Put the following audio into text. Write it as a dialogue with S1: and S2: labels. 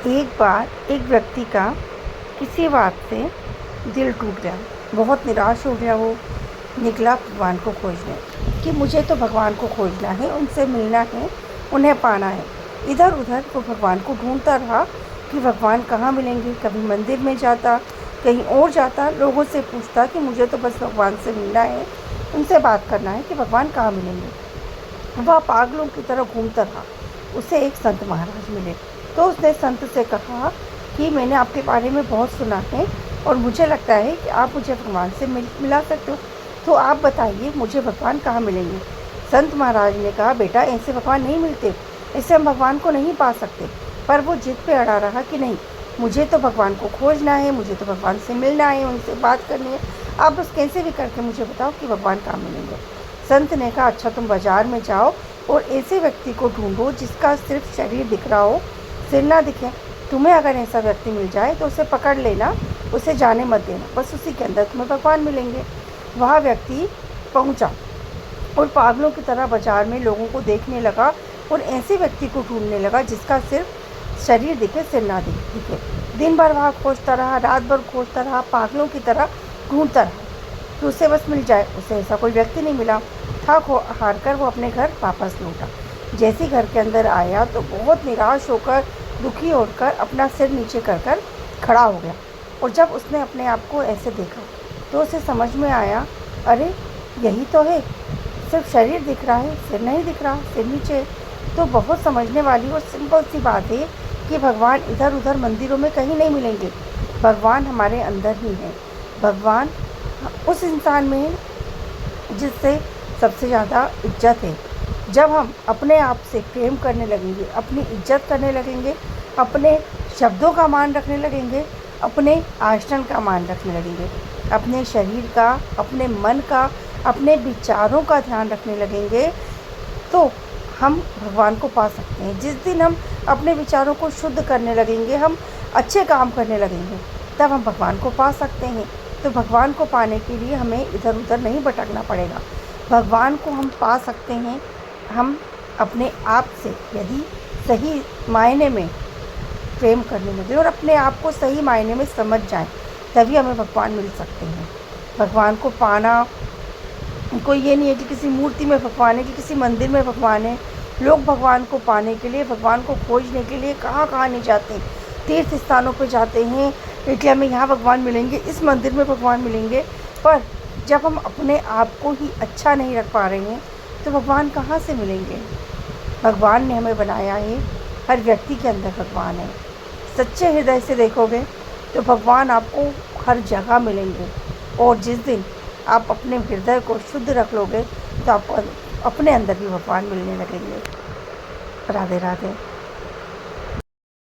S1: एक बार एक व्यक्ति का किसी बात से दिल टूट गया। बहुत निराश हो गया। वो निकला भगवान को खोजने कि मुझे तो भगवान को खोजना है, उनसे मिलना है, उन्हें पाना है। इधर उधर वो भगवान को ढूंढता रहा कि भगवान कहाँ मिलेंगे। कभी मंदिर में जाता, कहीं और जाता, लोगों से पूछता कि मुझे तो बस भगवान से मिलना है, उनसे बात करना है कि भगवान कहाँ मिलेंगे। वह पागलों की तरह घूमता रहा। उसे एक संत महाराज मिले तो उसने संत से कहा कि मैंने आपके बारे में बहुत सुना है और मुझे लगता है कि आप मुझे भगवान से मिला सकते हो, तो आप बताइए मुझे भगवान कहाँ मिलेंगे। संत महाराज ने कहा, बेटा ऐसे भगवान नहीं मिलते, इससे हम भगवान को नहीं पा सकते। पर वो जिद पे अड़ा रहा कि नहीं, मुझे तो भगवान को खोजना है, मुझे तो भगवान से मिलना है, उनसे बात करनी है, आप बस कैसे भी करके मुझे बताओ कि भगवान कहाँ मिलेंगे। संत ने कहा, अच्छा तुम बाज़ार में जाओ और ऐसे व्यक्ति को ढूंढो जिसका सिर्फ शरीर दिख रहा हो, सिर ना दिखे। तुम्हें अगर ऐसा व्यक्ति मिल जाए तो उसे पकड़ लेना, उसे जाने मत देना, बस उसी के अंदर तुम्हें भगवान मिलेंगे। वह व्यक्ति पहुंचा और पागलों की तरह बाजार में लोगों को देखने लगा और ऐसे व्यक्ति को ढूंढने लगा जिसका सिर्फ शरीर दिखे, सिर ना दिखे। दिन भर वहाँ खोजता रहा, रात भर खोजता रहा, पागलों की तरह ढूंढता रहा कि उसे बस मिल जाए। उसे ऐसा कोई व्यक्ति नहीं मिला। थक हार कर वो अपने घर वापस लौटा। जैसे घर के अंदर आया तो बहुत निराश होकर, दुखी होकर अपना सिर नीचे कर कर खड़ा हो गया। और जब उसने अपने आप को ऐसे देखा तो उसे समझ में आया, अरे यही तो है, सिर्फ शरीर दिख रहा है, सिर नहीं दिख रहा, सिर नीचे। तो बहुत समझने वाली और सिंपल सी बात है कि भगवान इधर उधर मंदिरों में कहीं नहीं मिलेंगे। भगवान हमारे अंदर ही है। भगवान उस इंसान में है जिससे सबसे ज़्यादा इज्जत है। जब हम अपने आप से प्रेम करने लगेंगे, अपनी इज्जत करने लगेंगे, अपने शब्दों का मान रखने लगेंगे, अपने आचरण का मान रखने लगेंगे, अपने शरीर का, अपने मन का, अपने विचारों का ध्यान रखने लगेंगे, तो हम भगवान को पा सकते हैं। जिस दिन हम अपने विचारों को शुद्ध करने लगेंगे, हम अच्छे काम करने लगेंगे, तब हम भगवान को पा सकते हैं। तो भगवान को पाने के लिए हमें इधर उधर नहीं भटकना पड़ेगा। भगवान को हम पा सकते हैं हम अपने आप से, यदि सही मायने में प्रेम करने लगे और अपने आप को सही मायने में समझ जाएं, तभी हमें भगवान मिल सकते हैं। भगवान को पाना कोई ये नहीं है कि किसी मूर्ति में भगवान है, कि किसी मंदिर में भगवान है। लोग भगवान को पाने के लिए, भगवान को खोजने के लिए कहाँ कहाँ नहीं जाते, तीर्थ स्थानों पर जाते हैं कि हमें यहाँ भगवान मिलेंगे, इस मंदिर में भगवान मिलेंगे। पर जब हम अपने आप को ही अच्छा नहीं रख पा रहे हैं तो भगवान कहाँ से मिलेंगे। भगवान ने हमें बनाया है, हर व्यक्ति के अंदर भगवान है। सच्चे हृदय से देखोगे तो भगवान आपको हर जगह मिलेंगे। और जिस दिन आप अपने हृदय को शुद्ध रख लोगे तो आपको अपने अंदर भी भगवान मिलने लगेंगे। राधे राधे।